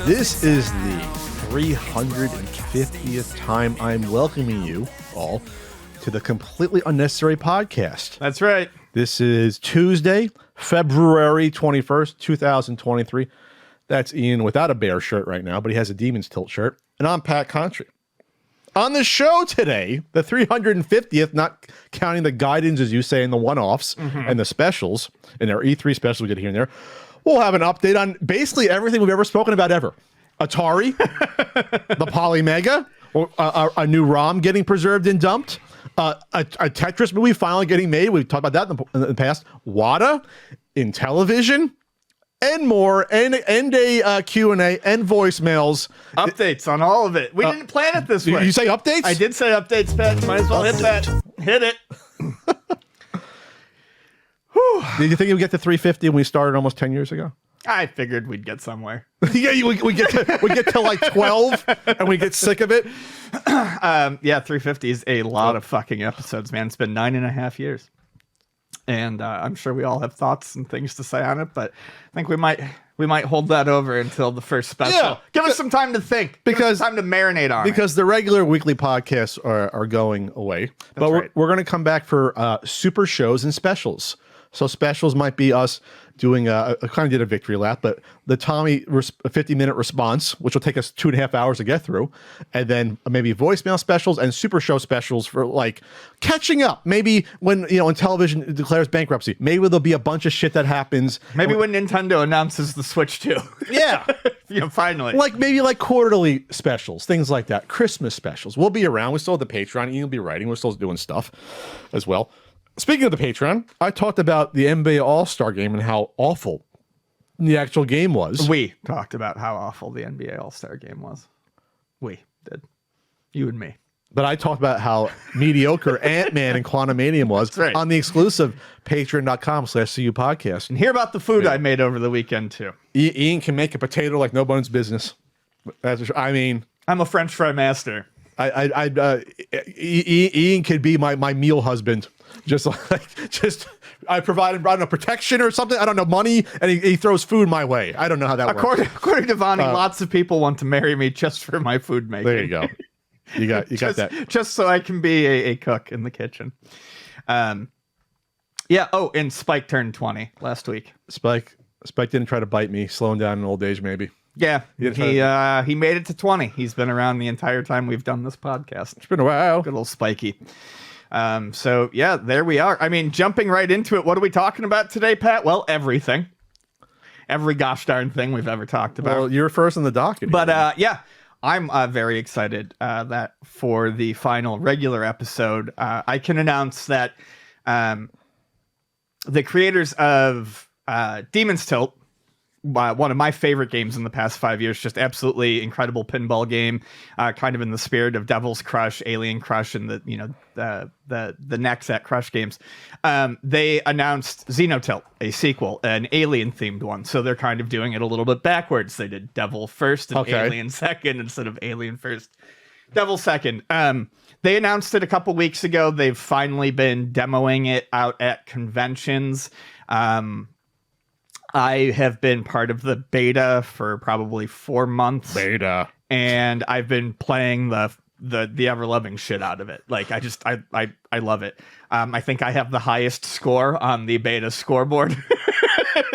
This is the 350th time I'm welcoming you all to the Completely Unnecessary Podcast. That's right. This is Tuesday, February 21st, 2023. That's Ian without a bear shirt right now, but he has a Demon's Tilt shirt. And I'm Pat Contry. On the show today, the 350th, not counting the guidance, as you say, and the one-offs and the specials, and our E3 specials we did here and there, we'll have an update on basically everything we've ever spoken about ever. Atari, the Polymega, a new ROM getting preserved and dumped, a Tetris movie finally getting made. We've talked about that in the past. WADA, in television, and more, and a Q&A, and voicemails. Updates on all of it. We didn't plan it this way. You say updates? I did say updates, Pat. Might as well hit that. Hit it. Did you think you would get to 350 when we started almost 10 years ago? I figured we'd get somewhere. Yeah, we get to like 12 and we get sick of it. Yeah, 350 is a lot of fucking episodes, man. It's been 9.5 years. And I'm sure we all have thoughts and things to say on it, but I think we might hold that over until the first special. Yeah, give us some time to think. Give us some time to marinate on because the regular weekly podcasts are going away. But we're going to come back for super shows and specials. So specials might be us doing I kind of did a victory lap, but the Tommy 50-minute response, which will take us 2.5 hours to get through, and then maybe voicemail specials and super show specials for like catching up. Maybe when when television declares bankruptcy, maybe there'll be a bunch of shit that happens. Maybe when Nintendo announces the Switch 2. Yeah. Finally. Maybe quarterly specials, things like that. Christmas specials. We'll be around. We still have the Patreon. Ian will be writing. We're still doing stuff as well. Speaking of the Patreon, I talked about the NBA All-Star game and how awful the actual game was. We talked about how awful the NBA All-Star game was. We did. You and me. But I talked about how mediocre Ant-Man and Quantumanium was on the exclusive patreon.com/CU podcast. And hear about the food I made over the weekend, too. Ian can make a potato like nobody's business. I'm a French fry master. Ian could be my meal husband. I provide him, protection or something. I don't know, money, and he throws food my way. I don't know how that works. According to Vonnie, lots of people want to marry me just for my food making. There you go. You got that. Just so I can be a cook in the kitchen. Yeah. Oh, and Spike turned 20 last week. Spike didn't try to bite me, slowing down in old age, maybe. Yeah, he made it to 20. He's been around the entire time we've done this podcast. It's been a while. Good old Spikey. So yeah, there we are. I mean, jumping right into it, what are we talking about today, Pat? Well, everything. Every gosh darn thing we've ever talked about. Well, you're first on the docket. But yeah, I'm very excited that for the final regular episode, I can announce that the creators of Demon's Tilt, one of my favorite games in the past 5 years, just absolutely incredible pinball game, kind of in the spirit of Devil's Crush, Alien Crush, and the next at Crush games. They announced Xenotype, a sequel, an alien themed one. So they're kind of doing it a little bit backwards. They did Devil first and Alien second instead of Alien first, Devil second. They announced it a couple weeks ago. They've finally been demoing it out at conventions. I have been part of the beta for probably 4 months. And I've been playing the ever-loving shit out of it. Like, I love it. I think I have the highest score on the beta scoreboard.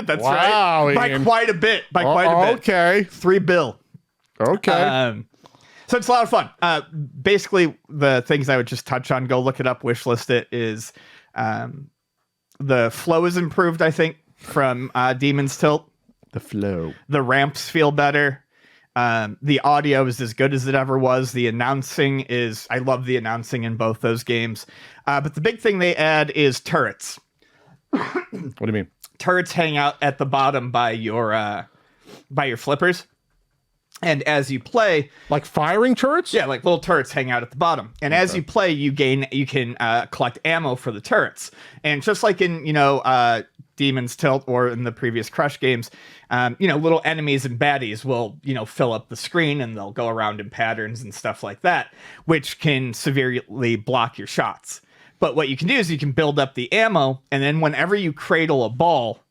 That's right. By quite a bit. Okay. 3 bill. Okay. So it's a lot of fun. Basically, the things I would just touch on, go look it up, wishlist it, is the flow is improved, I think, from Demon's Tilt. The flow. The ramps feel better. The audio is as good as it ever was. The announcing I love the announcing in both those games. But the big thing they add is turrets. What do you mean? Turrets hang out at the bottom by your flippers. And as you play, like firing turrets? Yeah, like little turrets hang out at the bottom. And as you play, you can collect ammo for the turrets. And just like in, Demon's Tilt or in the previous Crush games, little enemies and baddies will, fill up the screen and they'll go around in patterns and stuff like that, which can severely block your shots. But what you can do is you can build up the ammo, and then whenever you cradle a ball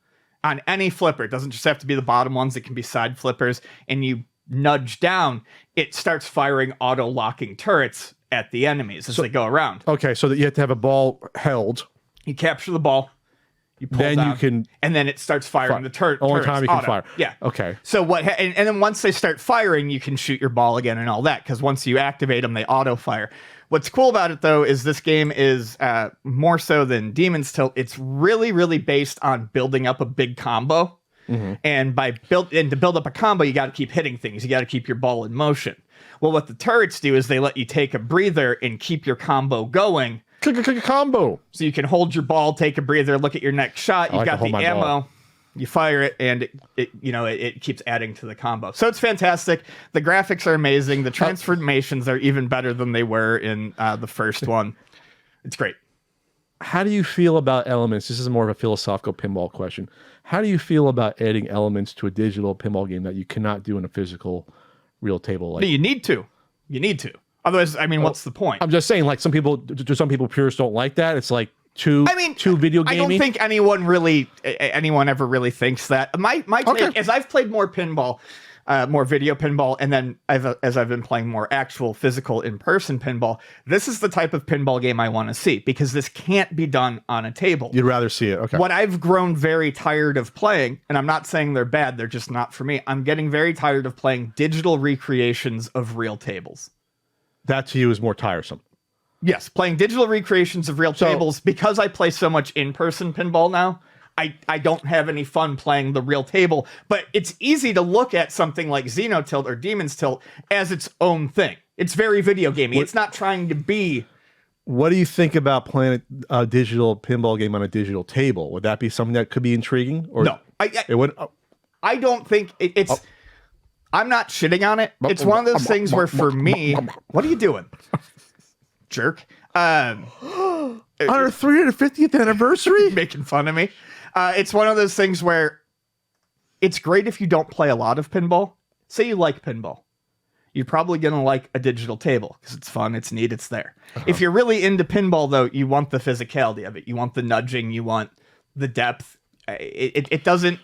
on any flipper, it doesn't just have to be the bottom ones, it can be side flippers, and you nudge down, it starts firing auto-locking turrets at the enemies as they go around. Okay, so that you have to have a ball held. You capture the ball, you pull Then down, you can and then it starts firing the turret. Only time you can fire. Yeah. Okay. So and then once they start firing, you can shoot your ball again and all that, because once you activate them, they auto-fire. What's cool about it, though, is this game is more so than Demon's Tilt. It's really, really based on building up a big combo. Mm-hmm. And to build up a combo, you got to keep hitting things. You got to keep your ball in motion. Well, what the turrets do is they let you take a breather and keep your combo going. Combo. So you can hold your ball, take a breather, look at your next shot. You've got the ammo. Ball. You fire it, and it keeps adding to the combo. So it's fantastic. The graphics are amazing. The transformations are even better than they were in the first one. It's great. How do you feel about elements? This is more of a philosophical pinball question. How do you feel about adding elements to a digital pinball game that you cannot do in a physical real table? No, you need to. You need to. Otherwise, I mean, what's the point? I'm just saying, like, some people purists don't like that. It's like too video gamey. I don't think anyone ever really thinks that. My take is I've played more pinball, more video pinball, and then as I've been playing more actual physical in-person pinball, this is the type of pinball game I want to see, because this can't be done on a table. You'd rather see it. Okay. What I've grown very tired of playing, and I'm not saying they're bad, they're just not for me. I'm getting very tired of playing digital recreations of real tables. That to you is more tiresome. Yes, playing digital recreations of real tables, because I play so much in-person pinball now. I don't have any fun playing the real table, but it's easy to look at something like Xenotilt or Demon's Tilt as its own thing. It's very video gamey. It's not trying to be. What do you think about playing a digital pinball game on a digital table? Would that be something that could be intriguing? Or no, it would. I don't think it's. I'm not shitting on it. It's one of those things where, for me, what are you doing, jerk? On our 350th anniversary, making fun of me. It's one of those things where it's great if you don't play a lot of pinball. Say you like pinball. You're probably going to like a digital table because it's fun, it's neat, it's there. Uh-huh. If you're really into pinball, though, you want the physicality of it. You want the nudging, you want the depth. It doesn't,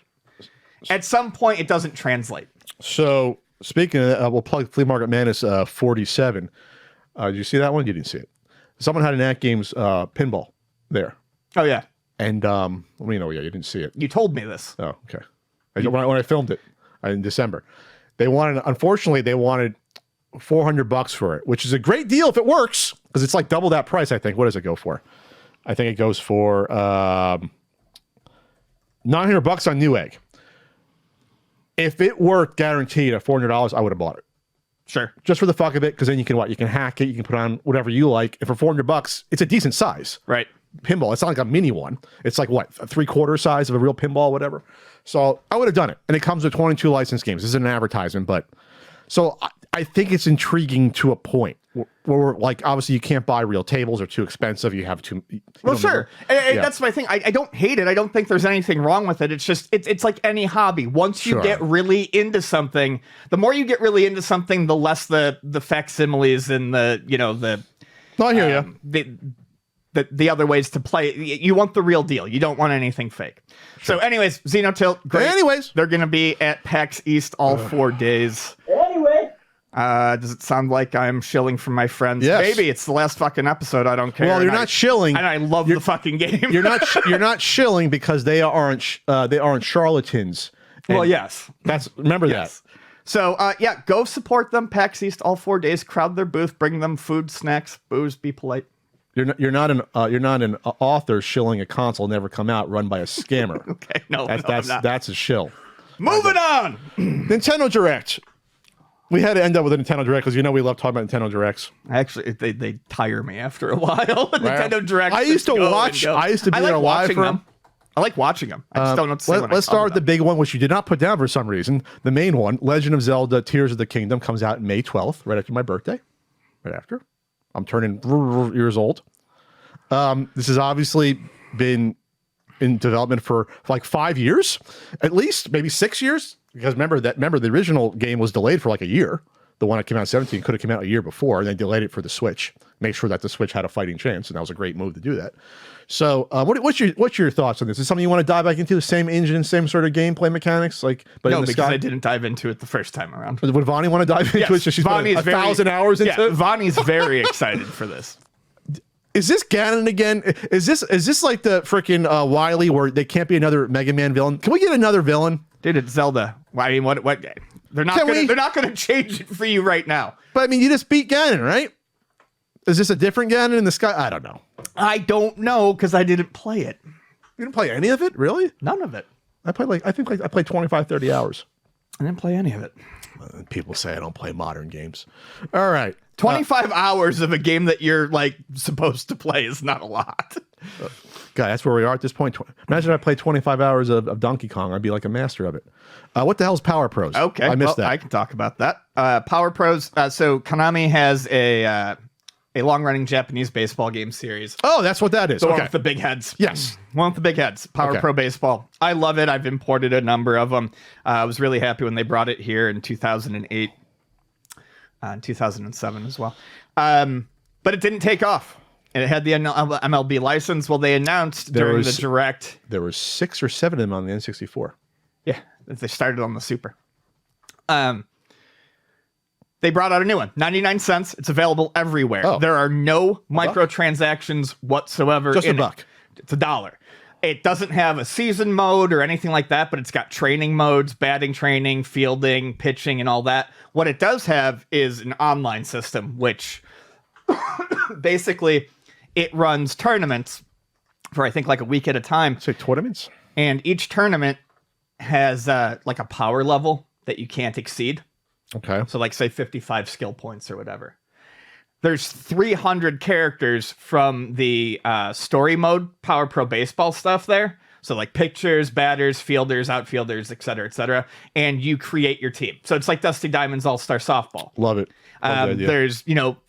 at some point, it doesn't translate. So, speaking of that, we'll plug Flea Market Madness 47. Did you see that one? You didn't see it. Someone had an At Games pinball there. Oh, yeah. And, yeah, you didn't see it. You told me this. Oh, okay. When I filmed it in December. Unfortunately, they wanted $400 for it, which is a great deal if it works, because it's like double that price, I think. What does it go for? I think it goes for $900 on Newegg. If it worked guaranteed at $400, I would have bought it. Sure. Just for the fuck of it, because then you can hack it, you can put on whatever you like. And for $400, it's a decent size. Right. Pinball. It's not like a mini one. It's like what, a 3/4 size of a real pinball, whatever. So I would have done it. And it comes with 22 licensed games. This isn't an advertisement, but so I think it's intriguing to a point where like, obviously you can't buy real tables, or too expensive. You have to. Well, sure. And that's my thing. I don't hate it. I don't think there's anything wrong with it. It's just, it's like any hobby. Once you get really into something, the more you get really into something, the less the facsimiles and the No, I hear you. The other ways to play. You want the real deal. You don't want anything fake. Sure. So anyways, Xenotilt, great. Anyways. They're going to be at PAX East all 4 days. Anyway. Does it sound like I'm shilling for my friends? Yes. Maybe it's the last fucking episode. I don't care. Well, you're not shilling. And I love the fucking game. You're not shilling because they aren't charlatans. Well, yes. Remember that. So, go support them. PAX East all 4 days. Crowd their booth. Bring them food, snacks, booze. Be polite. You're not an author shilling a console never come out run by a scammer. Okay, no, that's a shill. Moving on. Nintendo Direct. We had to end up with a Nintendo Direct because we love talking about Nintendo Directs. Actually, they tire me after a while. Nintendo Direct. I used to watch. I used to be there live for them. I like watching them. I just don't know what to say. Let's start with the big one, which you did not put down for some reason. The main one, Legend of Zelda: Tears of the Kingdom, comes out May 12th, right after my birthday. Right after. I'm turning years old. This has obviously been in development for like 5 years, at least, maybe 6 years. Because remember the original game was delayed for like a year. the one that came out in 17 could have come out a year before, and they delayed it for the Switch. Make sure that the Switch had a fighting chance, and that was a great move to do that. So, what's your thoughts on this? Is this something you want to dive back into? The same engine, same sort of gameplay mechanics, like but No, in the because sky? I didn't dive into it the first time around. Would Vonnie want to dive into it? So she's Vonnie put is very- 1,000 hours into it. Vonnie's very excited for this. Is this Ganon again? Is this like the freaking Wily where they can't be another Mega Man villain? Can we get another villain? Dude, it's Zelda. I mean, what? They're not gonna change it for you right now. But I mean, you just beat Ganon, right? Is this a different Ganon in the sky? I don't know. I don't know because I didn't play it. You didn't play any of it, really? None of it. I played I played 25, 30 hours. I didn't play any of it. People say I don't play modern games. All right. 25 hours of a game that you're like supposed to play is not a lot. God, that's where we are at this point. Imagine I played 25 hours of Donkey Kong. I'd be like a master of it. What the hell's Power Pros? Okay, I missed that. I can talk about that. Power Pros. So Konami has a long-running Japanese baseball game series. Oh, that's what that is. The one Okay. with the big heads. Yes. One with the big heads. Power Pro Baseball. I love it. I've imported a number of them. I was really happy when they brought it here in 2008. In 2007 as well. But it didn't take off. And it had the MLB license. Well, they announced during the Direct. There were 6 or 7 of them on the N64. Yeah, they started on the Super. They brought out a new one, 99 cents. It's available everywhere. Oh. There are no microtransactions whatsoever. Just in $1. It's $1. It doesn't have a season mode or anything like that, but it's got training modes, batting training, fielding, pitching, and all that. What it does have is an online system, which basically it runs tournaments for I think like a week at a time. Say tournaments? And each tournament has like a power level that you can't exceed. Okay. So like say 55 skill points or whatever. There's 300 characters from the story mode Power Pro Baseball stuff there. So like pitchers, batters, fielders, outfielders, et cetera, and you create your team. So it's like Dusty Diamond's All-Star Softball. Love it. Love the idea. There's,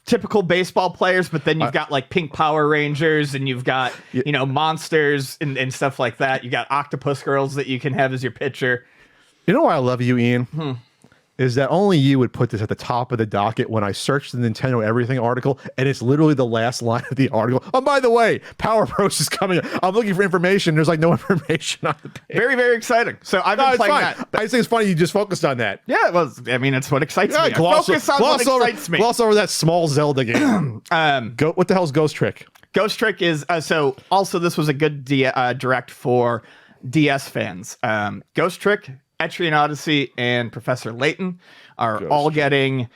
typical baseball players, but then you've got like Pink Power Rangers and you've got, monsters and stuff like that. You got Octopus Girls that you can have as your pitcher. You know why I love you, Ian? Is that only you would put this at the top of the docket when I searched the Nintendo Everything article, and it's literally the last line of the article. Oh, by the way, Power Bros is coming. I'm looking for information. There's like no information on the page. Very, very exciting. So I've been playing that. I just think it's funny you just focused on that. Yeah, well, I mean, it's what excites me. Focus on what excites me. Gloss over that small Zelda game. What the hell's Ghost Trick? Ghost Trick is, so also this was a good direct for DS fans. Ghost Trick, Etrian Odyssey, and Professor Layton are all getting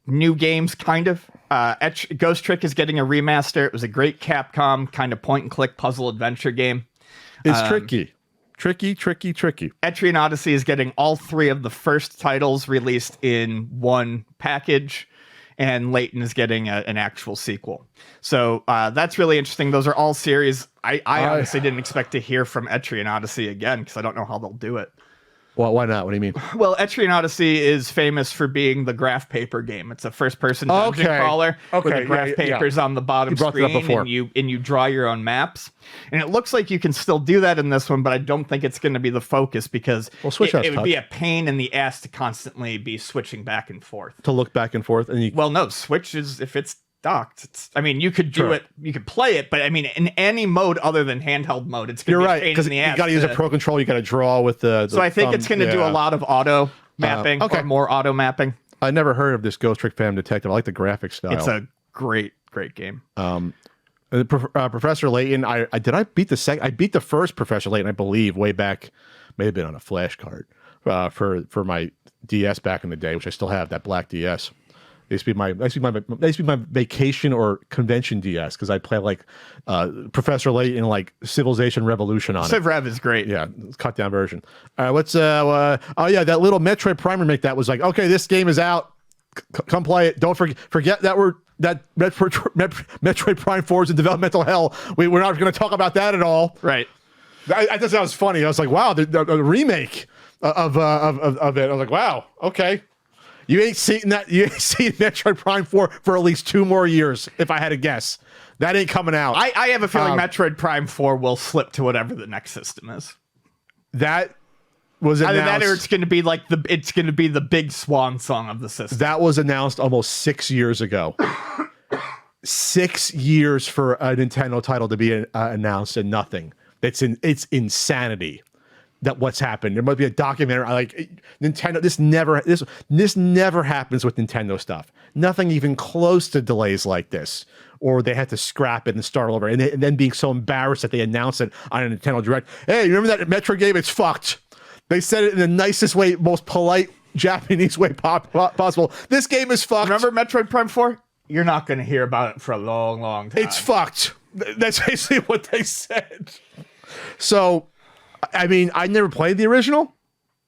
new games, kind of. Ghost Trick is getting a remaster. It was a great Capcom kind of point-and-click puzzle adventure game. It's tricky. Tricky. Etrian Odyssey is getting all 3 of the first titles released in one package, and Layton is getting an actual sequel. So that's really interesting. Those are all series. I honestly didn't expect to hear from Etrian Odyssey again because I don't know how they'll do it. Well, why not? What do you mean? Well, Etrian Odyssey is famous for being the graph paper game. It's a first-person dungeon crawler with the graph papers on the bottom screen, and you draw your own maps. And it looks like you can still do that in this one, but I don't think it's going to be the focus because it would be a pain in the ass to constantly be switching back and forth. To look back and forth, and well, no, Switch is if it's docked. You could do it, you could play it, but I mean, in any mode other than handheld mode, it's going to be a pain in the ass. You got to use a Pro Controller. You got to draw with the. So I think it's going to do a lot of auto mapping, or more auto mapping. I never heard of this Ghost Trick Phantom Detective. I like the graphic style. It's a great game. Professor Layton. I beat the second. I beat the first Professor Layton, I believe, way back. May have been on a flash card for my DS back in the day, which I still have, that black DS. It used to be my vacation or convention DS because I play like Professor Layton, like Civilization Revolution on it. Civ Rev is great. Yeah, cut down version. All right, what's that little Metroid Prime remake that was like, okay, this game is out. Come play it. Don't forget that Metroid Prime 4 is in developmental hell. We're not going to talk about that at all. Right. I thought that was funny. I was like, wow, the remake of it. I was like, wow, okay. You ain't seen that. You ain't seen Metroid Prime 4 for at least 2 more years, if I had to guess. That ain't coming out. I have a feeling Metroid Prime 4 will slip to whatever the next system is. That was Either that or announced. it's going to be like it's going to be the big swan song of the system. That was announced almost 6 years ago. 6 years for a Nintendo title to be announced and nothing. It's insanity. That what's happened. There might be a documentary like Nintendo. This never happens with Nintendo stuff. Nothing even close to delays like this, or they had to scrap it and start over, and then being so embarrassed that they announced it on a Nintendo Direct. Hey, you remember that Metroid game? It's fucked. They said it in the nicest way, most polite Japanese way possible. This game is fucked. Remember Metroid Prime 4? You're not going to hear about it for a long, long time. It's fucked. That's basically what they said. So. I mean, I never played the original.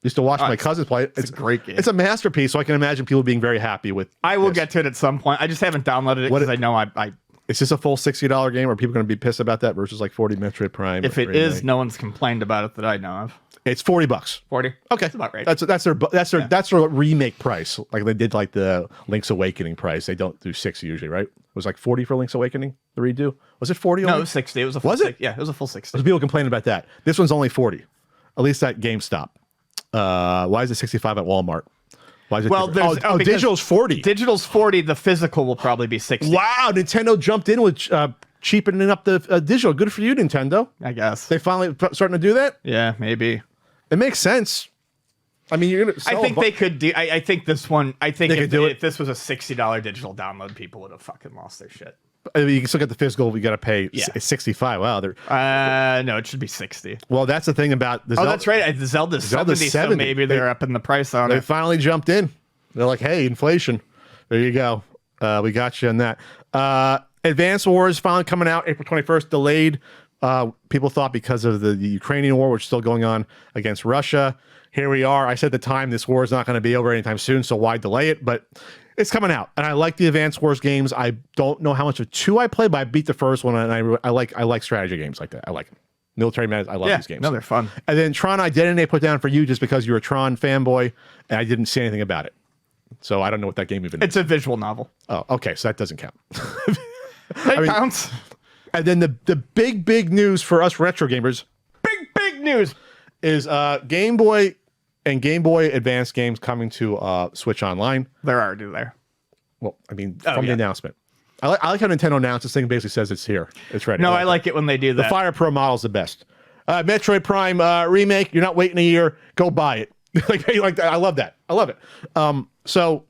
Used to watch my cousins play it. It's a great game. It's a masterpiece, so I can imagine people being very happy with I will get to it at some point. I just haven't downloaded it because I know I Is this a full $60 game? Are people going to be pissed about that versus like 40 Metroid Prime? if it is, no one's complained about it that I know of. It's $40. 40. Okay, That's about right. That's their remake price. Like they did like the Link's Awakening price. They don't do 60 usually, right? It was like 40 for Link's Awakening. The redo was it 40? No, only? it was 60. It was a full Was it? Yeah, it was a full 60. There's people complaining about that. This one's only 40. At least at GameStop. Why is it 65 at Walmart? Why is it Well, different? because digital's 40. Digital's 40. The physical will probably be 60. Wow, Nintendo jumped in with cheapening up the digital. Good for you, Nintendo. I guess. They finally starting to do that. Yeah, maybe. It makes sense. I mean, you're gonna. I think they could do. I think this one. I think They could do it. if this was a $60 digital download, people would have fucking lost their shit. I mean, you can still get the physical. You got to pay Yeah. 65. Wow, they're No, it should be 60. well. That's the thing about the. Oh, that's right. The Zelda's 70, so 70. maybe they're upping the price on They it. finally jumped in. They're like, hey, inflation. There you go. We got you on that. Advance Wars finally coming out April 21st. Delayed. People thought because of the Ukrainian war, which is still going on against Russia. Here we are. I said at the time this war is not going to be over anytime soon, so why delay it? But it's coming out, and I like the Advance Wars games. I don't know how much of 2 I played, but I beat the first one, and I like strategy games like that. I like them. Military Man. I love these games. No, they're fun. And then Tron Identity I put down for you just because you're a Tron fanboy, and I didn't say anything about it. So I don't know what that game even is. It's a visual novel. Oh, okay, so that doesn't count. It counts. And then the big news for us retro gamers Big news. is Game Boy and Game Boy Advance games coming to Switch Online. They're already there. Well, I mean, from the yeah. announcement. I like how Nintendo announced this thing basically says it's here. It's ready. No, I like it when they do that. The Fire Pro model is the best. Metroid Prime remake. You're not waiting a year. Go buy it. like that. I love that. I love it. So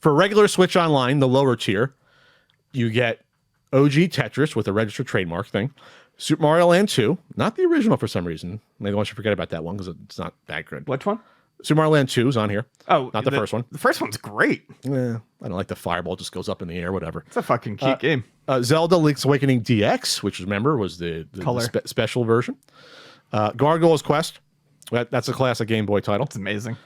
for regular Switch Online, the lower tier, you get OG Tetris with a registered trademark thing. Super Mario Land 2, not the original for some reason. Maybe I want you to forget about that one because it's not that good. Which one? Super Mario Land 2 is on here. Oh, not the first one. The first one's great. I don't like the fireball; just goes up in the air, whatever. It's a fucking cute game. Zelda Link's Awakening DX, which remember was the Color. special version. Gargoyle's Quest. That's a classic Game Boy title. It's amazing.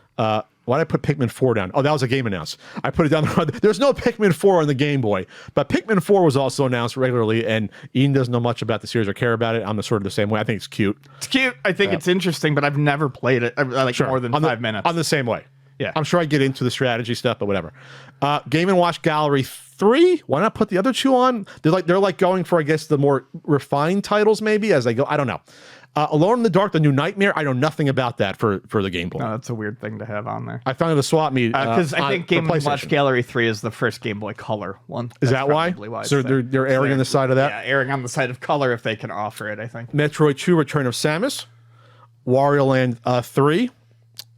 Why did I put Pikmin 4 down? Oh, that was a game announced. I put it down. There's no Pikmin 4 on the Game Boy, but Pikmin 4 was also announced regularly, and Ian doesn't know much about the series or care about it. I'm sort of the same way. I think it's cute. It's cute. I think it's interesting, but I've never played it. I like Sure. more than 5 minutes. I'm the same way. Yeah. I'm sure I get into the strategy stuff, but whatever. Game & Watch Gallery 3. Why not put the other 2 on? They're like going for, I guess, the more refined titles maybe as they go. I don't know. Alone in the Dark, the new Nightmare. I know nothing about that for the Game Boy. No, that's a weird thing to have on there. I found it a swap meet Because I think Game for Watch PlayStation. Gallery 3 is the first Game Boy Color one. Is That's that why? probably it's So there. they're erring on the side of that? Yeah, erring on the side of color if they can offer it, I think. Metroid 2 Return of Samus, Wario Land 3,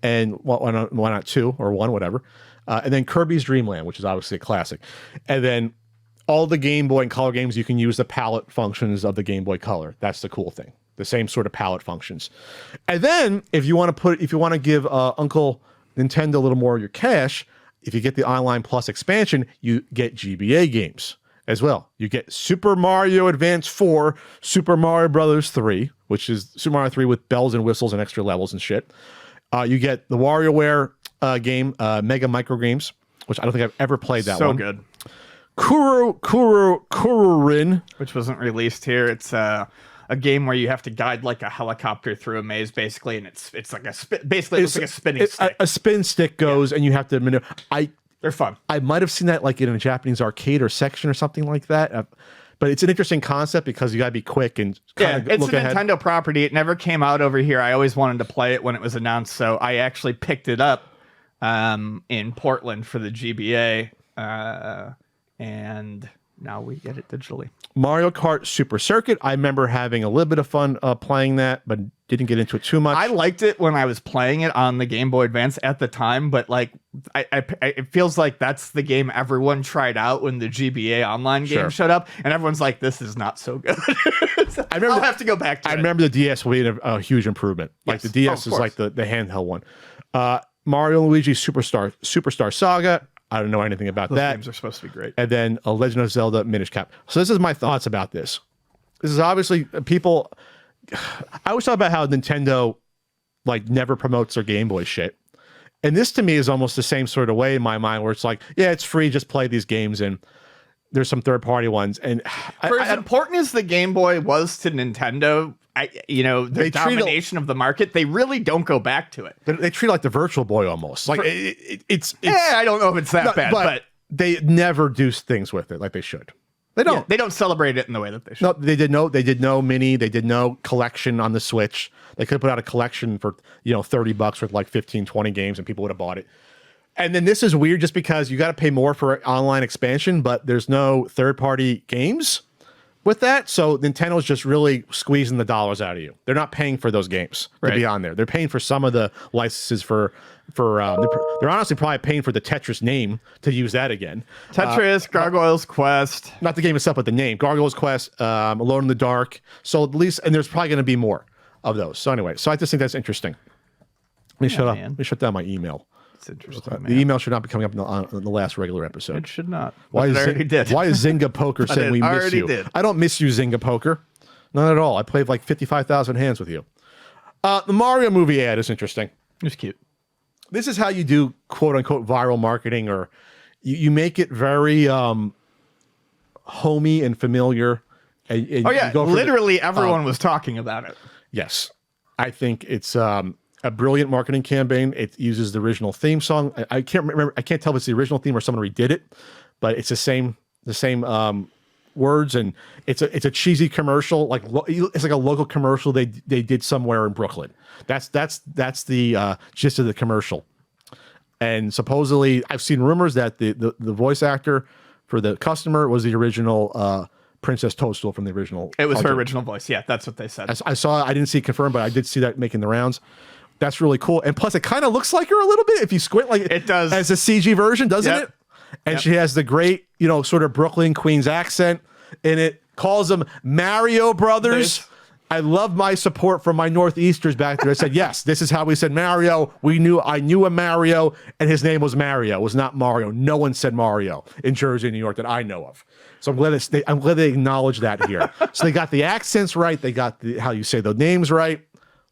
and why not 2 or 1, whatever. And then Kirby's Dream Land, which is obviously a classic. And then all the Game Boy and Color games, you can use the palette functions of the Game Boy Color. That's the cool thing. The same sort of palette functions. And then if you want to give Uncle Nintendo a little more of your cash, if you get the Online Plus expansion, you get GBA games as well. You get Super Mario Advance 4, Super Mario Brothers 3, which is Super Mario 3 with bells and whistles and extra levels and shit. You get the WarioWare game, Mega Micro Games, which I don't think I've ever played that one. So good. Kururin. Which wasn't released here. It's a game where you have to guide like a helicopter through a maze, basically, and it's like basically it's like a spinning stick. A spin stick goes, and you have to maneuver. They're fun. I might have seen that like in a Japanese arcade or section or something like that. But it's an interesting concept because you got to be quick and kind of it's look a ahead. Nintendo property. It never came out over here. I always wanted to play it when it was announced, so I actually picked it up in Portland for the GBA, and now we get it digitally. Mario Kart Super Circuit. I remember having a little bit of fun playing that, but didn't get into it too much. I liked it when I was playing it on the Game Boy Advance at the time, but like, it feels like that's the game everyone tried out when the GBA online game showed up, and everyone's like, "This is not so good." I'll have to go back to it. I remember the DS being a huge improvement. Like the DS is like the handheld one. Mario and Luigi Superstar Saga. I don't know anything about Those that. games are supposed to be great. And then a Legend of Zelda Minish Cap. So this is my thoughts about this. This is obviously people. I always talk about how Nintendo like never promotes their Game Boy shit. And this to me is almost the same sort of way in my mind where it's like, yeah, it's free, just play these games, and there's some third-party ones. And for as important as the Game Boy was to Nintendo, the domination of the market, they really don't go back to it. They treat it like the Virtual Boy almost. Like it's I don't know if it's that bad, but they never do things with it like they should. They don't. Yeah, they don't celebrate it in the way that they should. No, they did no mini. They did no collection on the Switch. They could have put out a collection for $30 with like 15, 20 games, and people would have bought it. And then this is weird just because you got to pay more for online expansion, but there's no third-party games with that. So Nintendo's just really squeezing the dollars out of you. They're not paying for those games to be on there. They're paying for some of the licenses they're honestly probably paying for the Tetris name to use that again. Tetris, Gargoyle's Quest. Not the game itself, but the name. Gargoyle's Quest, Alone in the Dark. So at least, and there's probably going to be more of those. So anyway, I just think that's interesting. Let me shut down my email. It's interesting, The email should not be coming up on the last regular episode. It should not. Why is Zynga Poker But saying it we miss already you? did. I don't miss you, Zynga Poker. Not at all. I played like 55,000 hands with you. The Mario movie ad is interesting. It's cute. This is how you do quote unquote viral marketing, or you make it very homey and familiar. And Literally everyone was talking about it. Yes. I think it's a brilliant marketing campaign. It uses the original theme song. I can't remember. I can't tell if it's the original theme or someone redid it, but it's the same words, and it's a cheesy commercial. Like it's like a local commercial they did somewhere in Brooklyn. That's the gist of the commercial. And supposedly, I've seen rumors that the voice actor for the customer was the original Princess Toadstool from the original. It was her cartoon. original voice. Yeah, that's what they said. I didn't see it confirmed, but I did see that making the rounds. That's really cool. And plus, it kind of looks like her a little bit if you squint. Like it does. As a CG version, doesn't Yep. it? And she has the great, sort of Brooklyn Queens accent, and it calls them Mario Brothers. I love my support from my Northeasters back there. I said, yes, this is how we said Mario. I knew a Mario, and his name was Mario. It was not Mario. No one said Mario in Jersey, New York that I know of. So I'm glad they acknowledge that here. So they got the accents right. They got how you say the names right.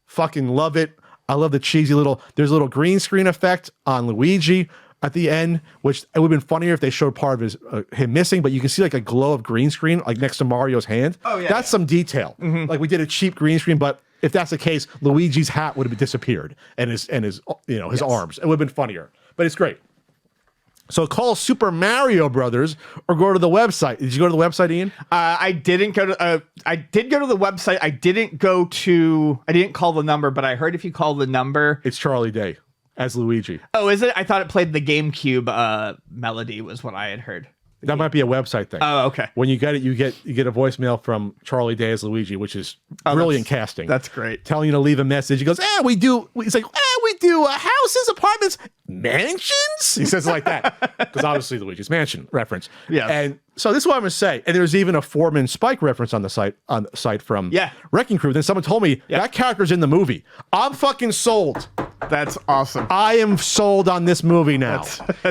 Fucking love it. I love the cheesy there's a little green screen effect on Luigi at the end, which it would have been funnier if they showed part of him missing, but you can see like a glow of green screen like next to Mario's hand. Oh yeah, that's some detail. Mm-hmm. Like we did a cheap green screen, but if that's the case, Luigi's hat would have disappeared and his arms. It would have been funnier, but it's great. So call Super Mario Brothers or go to the website. Did you go to the website, Ian? I didn't go to. I did go to the website. I didn't call the number, but I heard if you call the number, it's Charlie Day as Luigi. Oh, is it? I thought it played the GameCube melody. Was what I had heard. That might be a website thing. Oh, okay. When you get it, you get a voicemail from Charlie Day as Luigi, which is brilliant casting. That's great. Telling you to leave a message. He goes, we do. He's like, we do houses, apartments, mansions. He says it like that because obviously Luigi's Mansion reference. Yeah. And so this is what I'm going to say. And there's even a Foreman Spike reference on the site from Wrecking Crew. Then someone told me that character's in the movie. I'm fucking sold. That's awesome. I am sold on this movie now.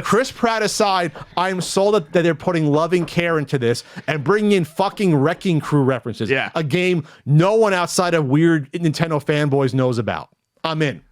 Chris Pratt aside, I'm sold that they're putting loving care into this and bringing in fucking Wrecking Crew references. Yeah. A game no one outside of weird Nintendo fanboys knows about. I'm in,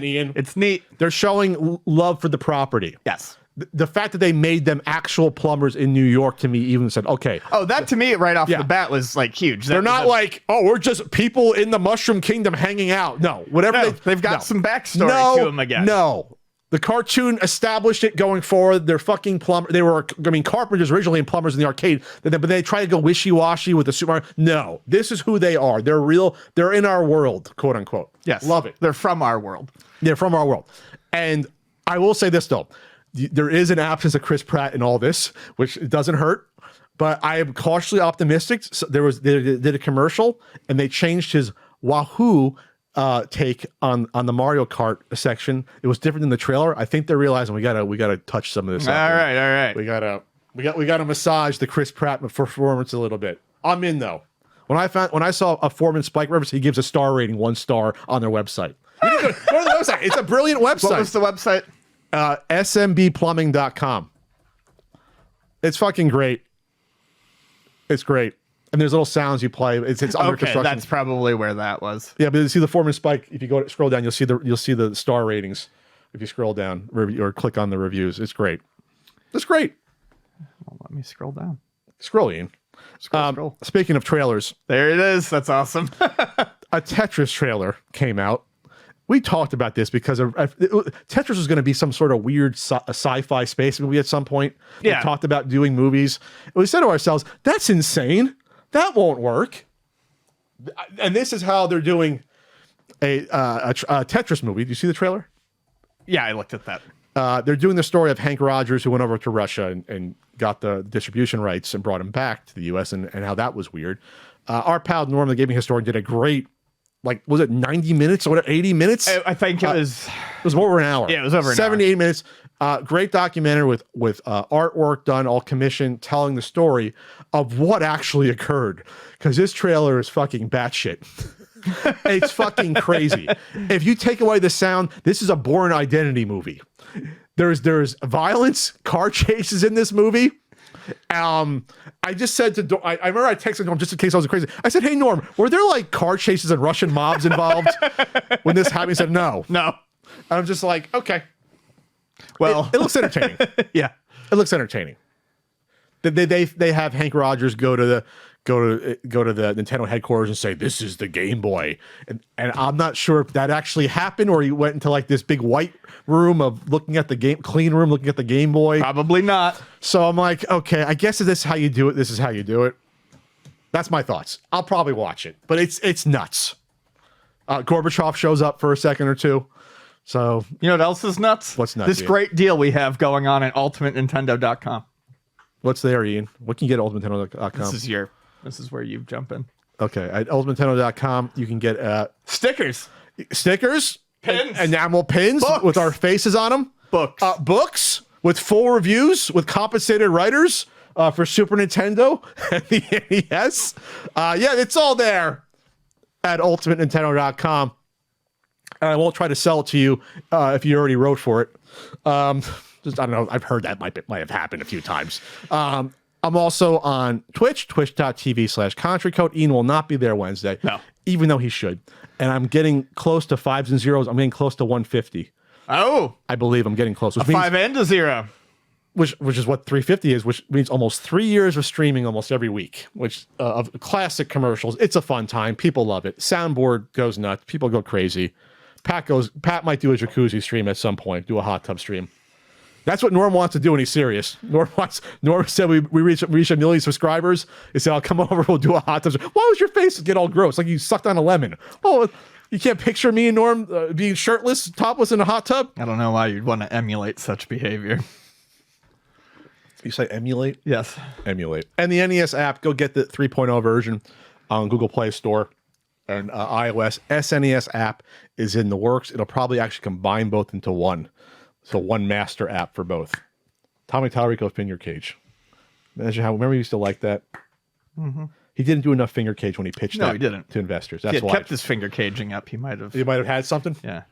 Ian. It's neat. They're showing love for the property. Yes. The fact that they made them actual plumbers in New York to me even said, okay. Oh, that to me right off the bat was like huge. They're not like, we're just people in the Mushroom Kingdom hanging out. No, whatever. They've got some backstory to them again. No, The cartoon established it going forward. They're fucking They were, carpenters originally and plumbers in the arcade, but they try to go wishy-washy with the Super Mario. No, this is who they are. They're real. They're in our world, quote unquote. Yes. Love it. They're from our world. They're from our world. And I will say this, though. There is an absence of Chris Pratt in all this, which doesn't hurt. But I am cautiously optimistic. So they did a commercial, and they changed his Wahoo take on the Mario Kart section. It was different than the trailer. I think they're realizing we gotta touch some of this. All right. We gotta massage the Chris Pratt performance a little bit. I'm in though. When I saw a Foreman Spike reference, he gives a star rating, 1 star on their website. Go to the website. It's a brilliant website. What was the website? SMBplumbing.com. It's fucking great. It's great. And there's little sounds you play. It's under construction. That's probably where that was. Yeah, but you see the Foreman Spike. If you scroll down, you'll see the star ratings. If you scroll down or click on the reviews, it's great. It's great. Well, let me scroll down. Scroll, Ian. Scroll. Speaking of trailers, There it is. That's awesome. a Tetris trailer came out. We talked about this because Tetris was going to be some sort of weird sci-fi space movie at some point. Yeah. We talked about doing movies. And we said to ourselves, that's insane. That won't work. And this is how they're doing a Tetris movie. Do you see the trailer? Yeah, I looked at that. They're doing the story of Hank Rogers, who went over to Russia and got the distribution rights and brought him back to the U.S. and how that was weird. Our pal Norm, the gaming historian, did a great, was it 90 minutes or 80 minutes? I think it was... It was over an hour. Yeah, it was over an 78 minutes. Great documentary with artwork done, all commissioned, telling the story of what actually occurred. Because this trailer is fucking batshit. It's fucking crazy. If you take away the sound, this is a Bourne Identity movie. There's violence, car chases in this movie. I just said to I remember I texted Norm just in case I was crazy. I said, "Hey Norm, were there car chases and Russian mobs involved when this happened?" He said, "No." No. I'm just like, okay. Well, it looks entertaining. Yeah. It looks entertaining. They have Hank Rogers go to the Nintendo headquarters and say, "This is the Game Boy," and I'm not sure if that actually happened or he went into this big white room of looking at the clean room looking at the Game Boy. Probably not. So I'm like, okay, I guess if this is how you do it, this is how you do it. That's my thoughts. I'll probably watch it, but it's nuts. Gorbachev shows up for a second or two. So you know what else is nuts? What's nuts? This great deal we have going on at ultimatenintendo.com. What's there, Ian? What can you get at ultimatenintendo.com? This is where you jump in. Okay, at ultimatenintendo.com you can get stickers, pins, enamel pins books with our faces on them, books with full reviews with compensated writers for Super Nintendo and the NES. Yeah, it's all there at ultimatenintendo.com. And I won't try to sell it to you if you already wrote for it. I don't know. I've heard that might have happened a few times. I'm also on Twitch, twitch.tv/Country Code. Ian will not be there Wednesday. No. Even though he should. And I'm getting close to 5s and 0s. I'm getting close to 150. Oh. I believe I'm getting close. Which means 5 and a 0. Which is what 350 is, which means almost 3 years of streaming almost every week, which of classic commercials. It's a fun time. People love it. Soundboard goes nuts. People go crazy. Pat might do a jacuzzi stream at some point, do a hot tub stream. That's what Norm wants to do when he's serious. Norm said we reach 1 million subscribers. He said, "I'll come over, we'll do a hot tub." Why was your face get all gross? Like you sucked on a lemon. Oh, you can't picture me and Norm being shirtless, topless in a hot tub? I don't know why you'd want to emulate such behavior. You say emulate? Yes. Emulate. And the NES app, go get the 3.0 version on Google Play Store and iOS. SNES app is in the works. It'll probably actually combine both into one. So one master app for both. Tommy Tallarico Finger Cage. Imagine how, remember he used to like that? Mm-hmm. He didn't do enough finger cage when he pitched that he didn't. to investors. That's he had why. kept his finger caging up. He might have had something? Yeah.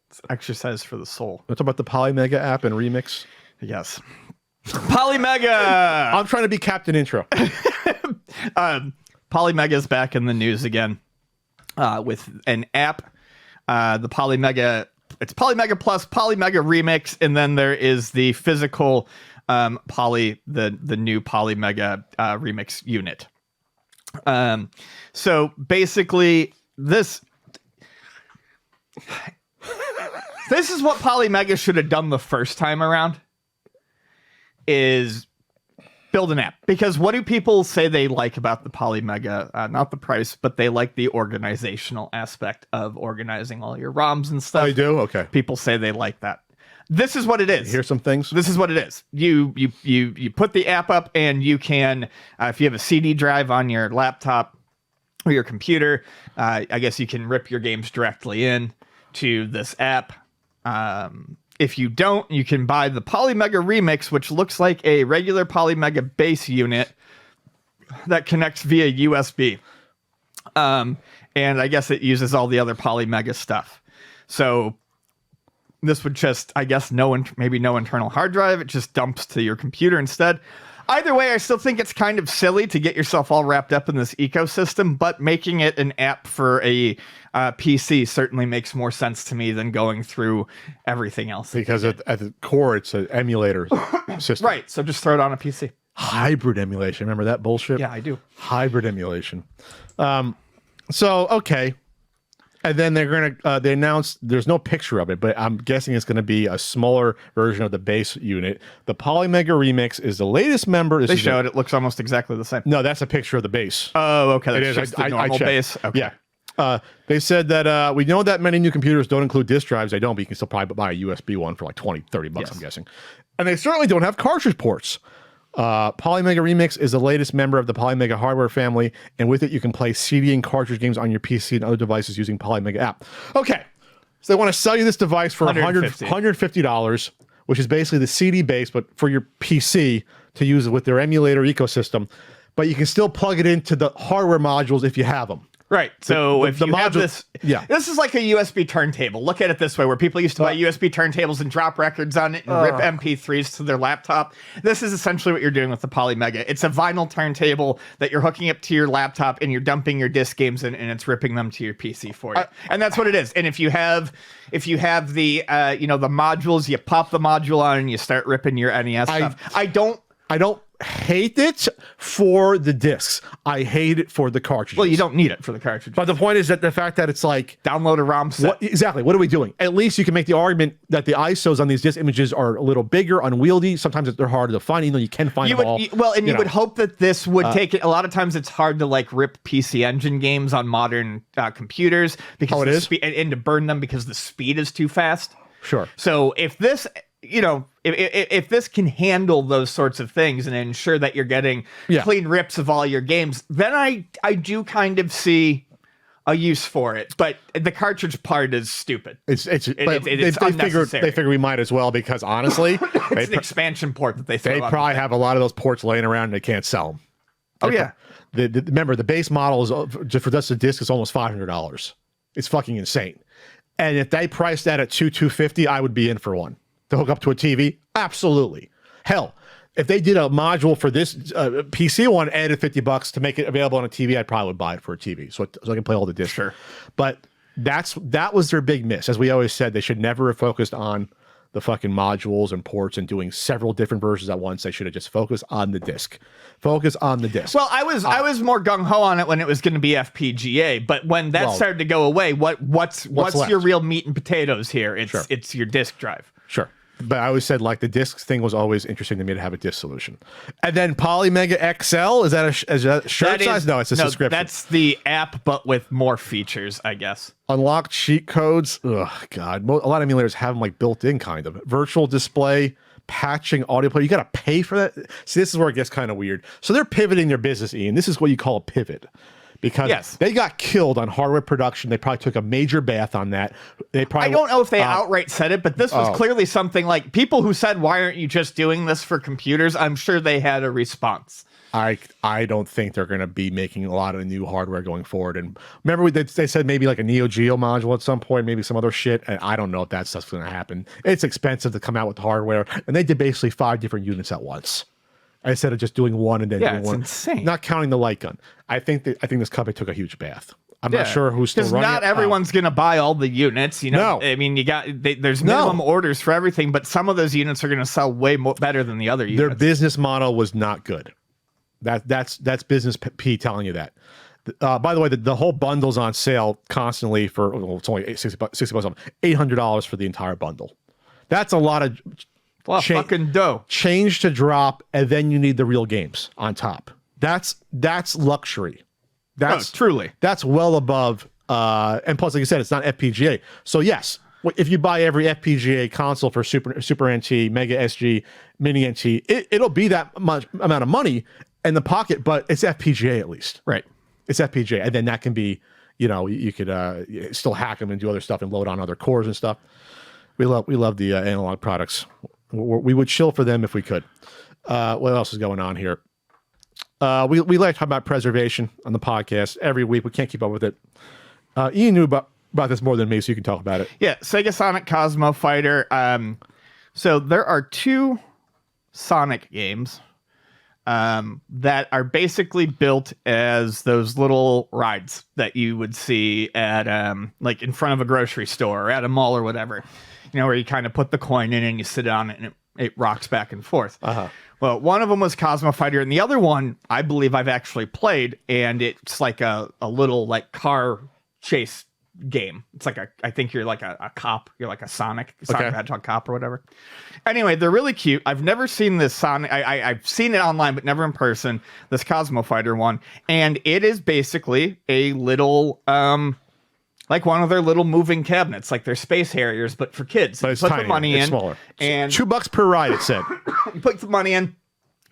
It's exercise for the soul. Let's talk about the Polymega app and Remix. Yes. Polymega! I'm trying to be Captain Intro. Polymega's back in the news again with an app. The Polymega, it's Polymega Plus, Polymega Remix, and then there is the physical the new Polymega Remix unit. So basically, this This is what Polymega should have done the first time around, is build an app. Because what do people say they like about the Polymega? Not the price, but they like the organizational aspect of organizing all your ROMs and stuff. Oh, you do? Okay. People say they like that. This is what it is. Here's some things. This is what it is. You put the app up, and you can, if you have a CD drive on your laptop or your computer, I guess you can rip your games directly in to this app. If you don't, you can buy the Polymega Remix, which looks like a regular Polymega base unit that connects via USB. And I guess it uses all the other Polymega stuff. So this would just, I guess, maybe no internal hard drive. It just dumps to your computer instead. Either way, I still think it's kind of silly to get yourself all wrapped up in this ecosystem, but making it an app for a PC certainly makes more sense to me than going through everything else. Because at the core, it's an emulator system. Right, so just throw it on a PC. Hybrid emulation. Remember that bullshit? Yeah, I do. Hybrid emulation. Okay. And then they announced, there's no picture of it, but I'm guessing it's going to be a smaller version of the base unit. The Polymega Remix is the latest member. They showed it looks almost exactly the same. No, that's a picture of the base. Oh, okay. It That's is. just the normal base. Okay. Yeah. They said that we know that many new computers don't include disk drives. They don't, but you can still probably buy a USB one for like 20, 30 bucks, I'm guessing. And they certainly don't have cartridge ports. Polymega Remix is the latest member of the Polymega hardware family, and with it you can play CD and cartridge games on your PC and other devices using Polymega app. Okay, so they want to sell you this device for $150, which is basically the CD base, but for your PC to use it with their emulator ecosystem. But you can still plug it into the hardware modules if you have them. Right. So if you have this, this is like a USB turntable. Look at it this way, where people used to buy USB turntables and drop records on it and rip MP3s to their laptop. This is essentially what you're doing with the Polymega. It's a vinyl turntable that you're hooking up to your laptop, and you're dumping your disc games in, and it's ripping them to your PC for you. And that's what it is. And if you have the the modules, you pop the module on and you start ripping your NES stuff. I don't hate it for the discs. I hate it for the cartridges. Well, you don't need it for the cartridges. But the point is that the fact that it's like... Download a ROM set. Exactly. What are we doing? At least you can make the argument that the ISOs on these disc images are a little bigger, unwieldy. Sometimes they're harder to find, even though you can find them all. You would hope that this would take it. A lot of times it's hard to like rip PC Engine games on modern computers because and to burn them because the speed is too fast. Sure. So if this... if this can handle those sorts of things and ensure that you're getting clean rips of all your games, then I do kind of see a use for it. But the cartridge part is stupid. It's unnecessary. They figure we might as well, because honestly, it's an expansion port that they probably have a lot of those ports laying around and they can't sell them. Oh yeah. Remember, the base model is just for just the disc is almost $500. It's fucking insane. And if they priced that at $250, I would be in for one. To hook up to a TV? Absolutely. Hell, if they did a module for this PC one, added $50 to make it available on a TV, I probably would buy it for a TV, so I can play all the discs. Sure. But that was their big miss. As we always said, they should never have focused on the fucking modules and ports and doing several different versions at once. They should have just focused on the disc. Focus on the disc. Well, I was more gung-ho on it when it was going to be FPGA, but when that started to go away, what's your real meat and potatoes here? It's your disc drive. Sure. But I always said, like, the disc thing was always interesting to me to have a disc solution. And then Polymega XL, is that a shirt size? No, it's a subscription. That's the app, but with more features, I guess. Unlocked cheat codes. Ugh, God. A lot of emulators have them, like, built in, kind of. Virtual display, patching audio play. You got to pay for that? See, this is where it gets kind of weird. So they're pivoting their business, Ian. This is what you call a pivot. Because they got killed on hardware production. They probably took a major bath on that. I don't know if they outright said it, but this was clearly something like people who said, why aren't you just doing this for computers? I'm sure they had a response. I don't think they're going to be making a lot of new hardware going forward. And remember, they said maybe like a Neo Geo module at some point, maybe some other shit. And I don't know if that stuff's going to happen. It's expensive to come out with hardware. And they did basically 5 different units at once, instead of just doing one and then doing one. Insane. Not counting the light gun. I think this company took a huge bath. I'm not sure who's still running it. Because not everyone's going to buy all the units. No. I mean, there's minimum orders for everything, but some of those units are going to sell way more better than the other units. Their business model was not good. That's business P telling you that. By the way, the whole bundle's on sale constantly for, well, it's only $60 off, $800 for the entire bundle. That's a lot of fucking dough. Change to drop, and then you need the real games on top. That's luxury. That's truly. That's well above. And plus, like you said, it's not FPGA. So yes, if you buy every FPGA console for Super NT, Mega SG, Mini NT, it'll be that much amount of money in the pocket, but it's FPGA at least. Right. It's FPGA, and then that can be, you could still hack them and do other stuff and load on other cores and stuff. We love the analog products. We would chill for them if we could. What else is going on here? We like to talk about preservation on the podcast every week. We can't keep up with it. Ian knew about this more than me, so you can talk about it. Yeah, Sega Sonic Cosmo Fighter. So there are 2 Sonic games that are basically built as those little rides that you would see at like in front of a grocery store or at a mall or whatever. Where you kind of put the coin in and you sit on it and it rocks back and forth. Uh-huh. Well, one of them was Cosmo Fighter, and the other one I believe I've actually played, and it's like a little like car chase game. It's like I think you're like a cop. You're like a Sonic Hedgehog cop or whatever. Anyway, they're really cute. I've never seen this Sonic. I've seen it online, but never in person. This Cosmo Fighter one, and it is basically a little like one of their little moving cabinets, like their Space Harriers, but for kids. But it's put tiny. the money It's in, smaller. and $2 per ride. It said. You put the money in.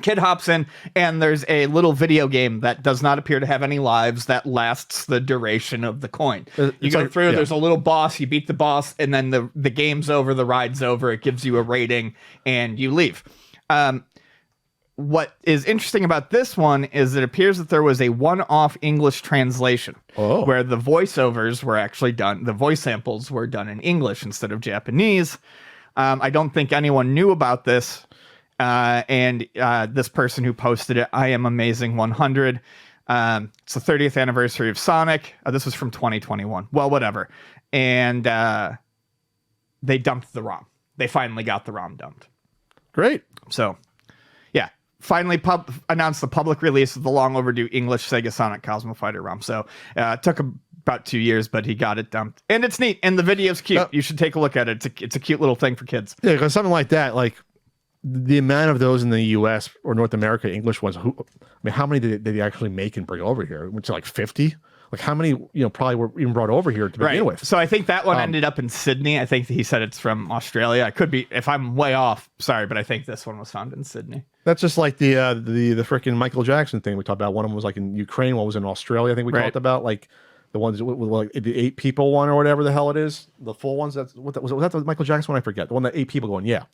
Kid hops in, and there's a little video game that does not appear to have any lives that lasts the duration of the coin. You go through, there's a little boss, you beat the boss, and then the game's over, the ride's over, it gives you a rating, and you leave. What is interesting about this one is it appears that there was a one-off English translation where the voiceovers were actually done, the voice samples were done in English instead of Japanese. I don't think anyone knew about this. And this person who posted it, I am amazing 100. It's the 30th anniversary of Sonic. This was from 2021. Well, whatever. And they dumped the ROM. They finally got the ROM dumped. Great. So, yeah, finally announced the public release of the long overdue English Sega Sonic Cosmo Fighter ROM. So it took about 2 years, but he got it dumped. And it's neat. And the video's cute. You should take a look at it. It's a cute little thing for kids. Yeah, because something like that, like the amount of those in the U.S. or North America, English ones, how many did they actually make and bring over here? Went to like 50? Like how many, probably were even brought over here to begin with? So I think that one ended up in Sydney. I think he said it's from Australia. I could be, if I'm way off, sorry, but I think this one was found in Sydney. That's just like the freaking Michael Jackson thing we talked about. One of them was like in Ukraine, one was in Australia. I think we talked about like the ones with like the 8 people one or whatever the hell it is. The full ones. Was that the Michael Jackson one? I forget. The one that 8 people going, yeah.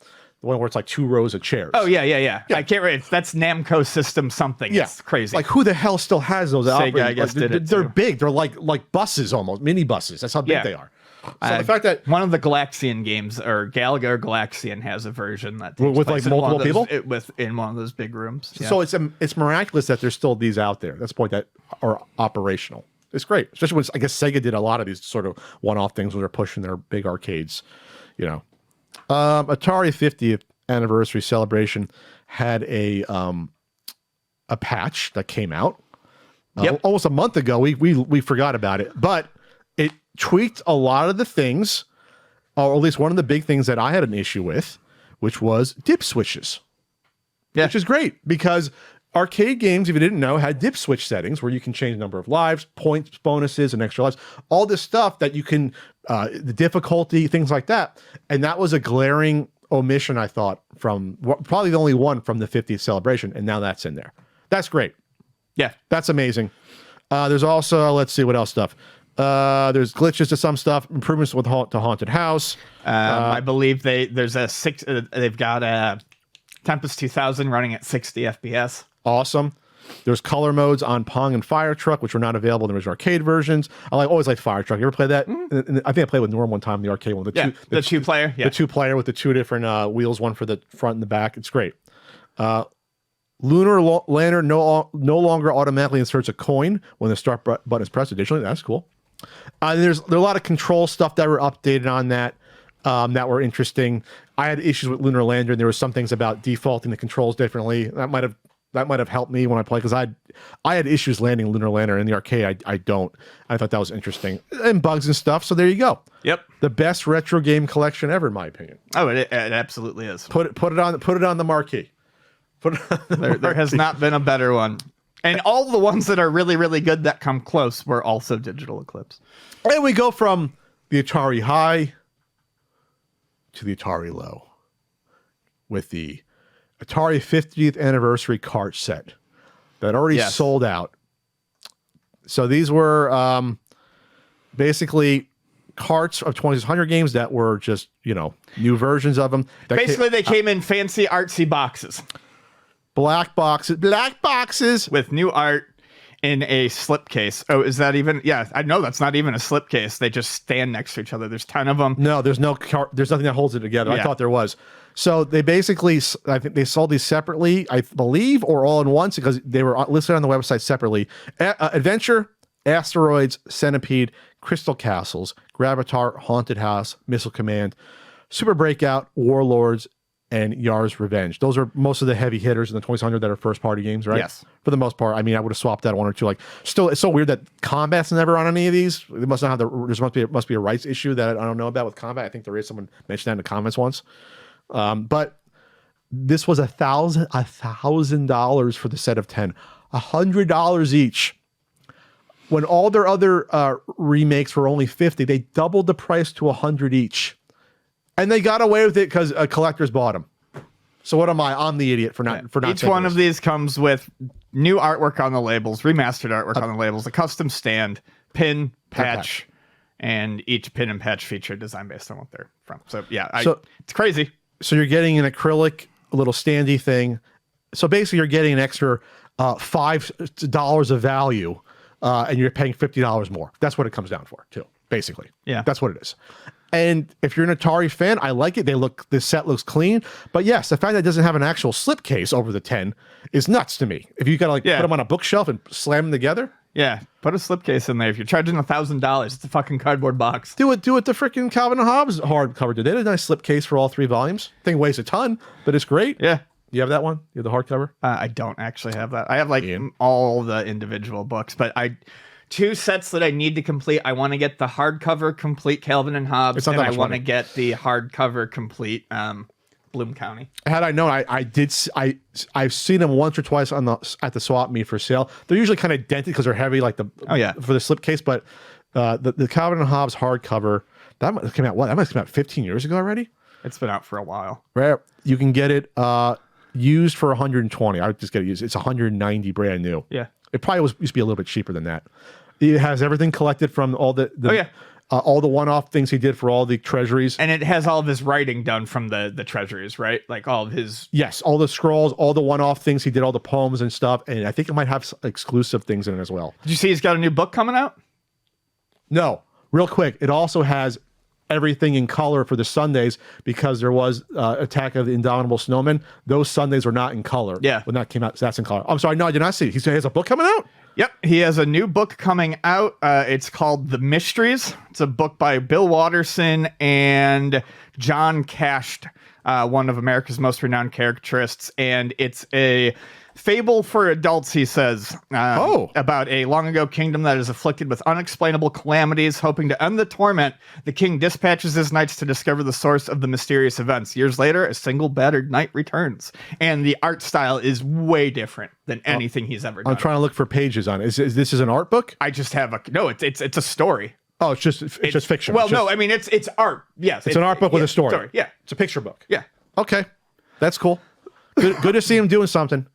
The one where it's like 2 rows of chairs. Oh, yeah. I can't remember. That's Namco System something. Yeah. It's crazy. Like, who the hell still has those? Sega, I guess, they're big. They're like buses almost, mini buses. That's how big they are. So the fact that one of the Galaxian games, or Galaga or Galaxian, has a version that takes with like multiple people in one of those big rooms. Yeah. So it's miraculous that there's still these out there. That's the point, that are operational. It's great, especially when I guess Sega did a lot of these sort of one-off things when they're pushing their big arcades. Atari 50th anniversary celebration had a patch that came out almost a month ago. We forgot about it, but it tweaked a lot of the things, or at least one of the big things that I had an issue with, which was dip switches. Which is great because arcade games, if you didn't know, had dip switch settings where you can change the number of lives, points, bonuses, and extra lives, all this stuff that you can, the difficulty, things like that. And that was a glaring omission, I thought, from probably the only one from the 50th celebration. And now that's in there. That's great. Yeah. That's amazing. There's also, let's see what else stuff. There's glitches to some stuff, improvements to Haunted House. I believe they've got a Tempest 2000 running at 60 FPS. Awesome. There's color modes on Pong and Fire Truck, which were not available in the original arcade versions. Always like Fire Truck. You ever play that? I think I played with Norm one time in the arcade one. The two-player. Yeah. The 2-player with the 2 different wheels, one for the front and the back. It's great. Lunar Lantern no longer automatically inserts a coin when the start button is pressed. Additionally, that's cool. There are a lot of control stuff that were updated on that were interesting. I had issues with Lunar Lantern. There were some things about defaulting the controls differently. That might have That might have helped me when I play because I had issues landing Lunar Lander in the arcade. I don't. I thought that was interesting and bugs and stuff. So there you go. Yep. The best retro game collection ever, in my opinion. Oh, it absolutely is. Put it on the marquee. There has not been a better one. And all the ones that are really, really good that come close were also Digital Eclipse. And we go from the Atari high to the Atari low with the Atari 50th anniversary cart set that already sold out. So these were basically carts of 2600 games that were just, new versions of them. Basically, they came in fancy artsy boxes. Black boxes with new art in a slipcase. Oh, is that even? Yeah, I know that's not even a slipcase. They just stand next to each other. There's 10 of them. No, there's nothing that holds it together. I thought there was. So they basically, I think they sold these separately, I believe, or all in once because they were listed on the website separately. Adventure, Asteroids, Centipede, Crystal Castles, Gravatar, Haunted House, Missile Command, Super Breakout, Warlords, and Yar's Revenge. Those are most of the heavy hitters in the 2600 that are first party games, right? Yes. For the most part. I mean, I would have swapped out one or two. Like, still, it's so weird that combat's never on any of these. They must not have there must be a rights issue that I don't know about with combat. I think there is. Someone mentioned that in the comments once. But this was $1,000 for the set of 10, $100 each. When all their other remakes were only 50, they doubled the price to 100 each. And they got away with it because collectors bought them. So what am I? I'm the idiot for not. Each one of these comes with new artwork on the labels, remastered artwork on the labels, a custom stand, pin, patch, and each pin and patch feature designed based on what they're from. So yeah, it's crazy. So you're getting an acrylic, a little standy thing. So basically, you're getting an extra $5 of value, and you're paying $50 more. That's what it comes down for, too. Basically, that's what it is. And if you're an Atari fan, I like it. The set looks clean. But yes, the fact that it doesn't have an actual slipcase over the 10 is nuts to me. If you gotta put them on a bookshelf and slam them together. Yeah, put a slipcase in there. If you're charging $1,000, it's a fucking cardboard box. Do it the freaking Calvin and Hobbes hardcover did. They had a nice slipcase for all 3 volumes. Thing weighs a ton, but it's great. Yeah. You have that one? You have the hardcover? I don't actually have that. I have all the individual books, but 2 sets that I need to complete. I want to get the hardcover complete Calvin and Hobbes, and I want to get the hardcover complete Bloom County. Had I known, I've seen them once or twice at the swap meet for sale. They're usually kind of dented because they're heavy, like for the slipcase. But the Calvin and Hobbes hardcover that must came out. That must come out 15 years ago already. It's been out for a while. Right, you can get it used for 120. I would just get it used. It's 190 brand new. Yeah, it probably used to be a little bit cheaper than that. It has everything collected from all the all the one-off things he did for all the treasuries. And it has all of his writing done from the treasuries, right? Like all of his... Yes, all the scrolls, all the one-off things. He did all the poems and stuff. And I think it might have exclusive things in it as well. Did you see he's got a new book coming out? No. Real quick, it also has everything in color for the Sundays because there was Attack of the Indomitable Snowmen. Those Sundays were not in color. Yeah. When that came out, so that's in color. I'm sorry, no, I did not see it. He has a book coming out? Yep, he has a new book coming out. It's called The Mysteries. It's a book by Bill Watterson and John Cashed, one of America's most renowned caricaturists. And it's a fable for adults, he says, about a long-ago kingdom that is afflicted with unexplainable calamities. Hoping to end the torment, the king dispatches his knights to discover the source of the mysterious events. Years later, a single battered knight returns. And the art style is way different than anything he's ever done. I'm trying to look for pages on it. Is this an art book? I just have it's a story. Oh, it's just fiction. Well, no, I mean, it's art. Yes. It's an art book with a story. Yeah. It's a picture book. Yeah. Okay. That's cool. Good to see him doing something.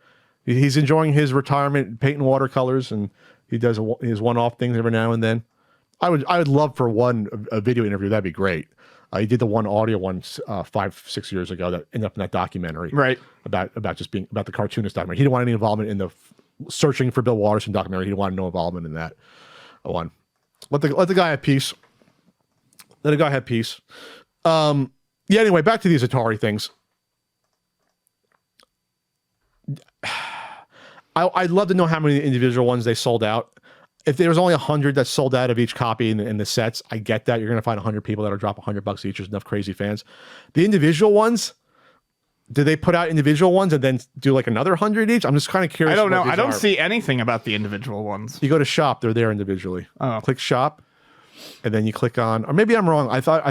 He's enjoying his retirement, painting watercolors, and he does his one-off things every now and then. I would love for a video interview. That'd be great. He did the one audio one 5-6 years ago that ended up in that documentary, right? About just being about the cartoonist documentary. He didn't want any involvement in the searching for Bill Watterson documentary. He didn't want no involvement in that one. Let the guy have peace. Let the guy have peace. Yeah. Anyway, back to these Atari things. I'd love to know how many individual ones they sold out. If there was only 100 that sold out of each copy in the sets, I get that. You're going to find 100 people that'll drop $100 each. There's enough crazy fans. The individual ones, did they put out individual ones and then do like another 100 each? I'm just kind of curious. I don't know. what these I don't are. see anything about the individual ones. You go to shop, they're there individually. Oh. Click shop, and then you click on, or maybe I'm wrong. I thought,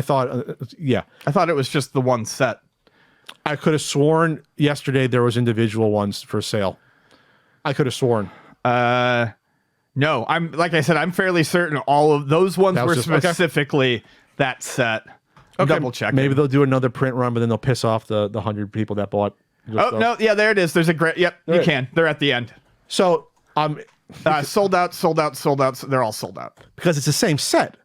yeah. I thought it was just the one set. I could have sworn yesterday there was individual ones for sale. I could have sworn. No, like I said, I'm fairly certain all of those ones were specifically that set. Okay. Double check. Maybe they'll do another print run, but then they'll piss off the 100 people that bought. Oh, no. Yeah, there it is. There's a great. Yep, you can. They're at the end. So, sold out. They're all sold out. because it's the same set.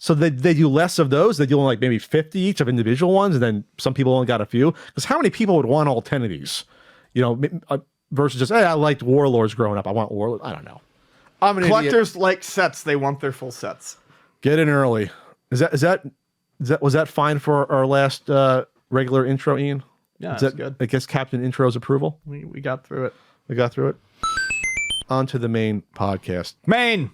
So they do less of those. They do only like maybe 50 each of individual ones, and then some people only got a few. Because how many people would want all 10 of these? You know, versus just, hey, I liked Warlords growing up. I want Warlords. I don't know. I'm an Collectors idiot. like sets. They want their full sets. Get in early. Was that fine for our last regular intro, Ian? Yeah, that's good. I guess Captain Intro's approval. We got through it. We got through it. On to the main podcast. Main.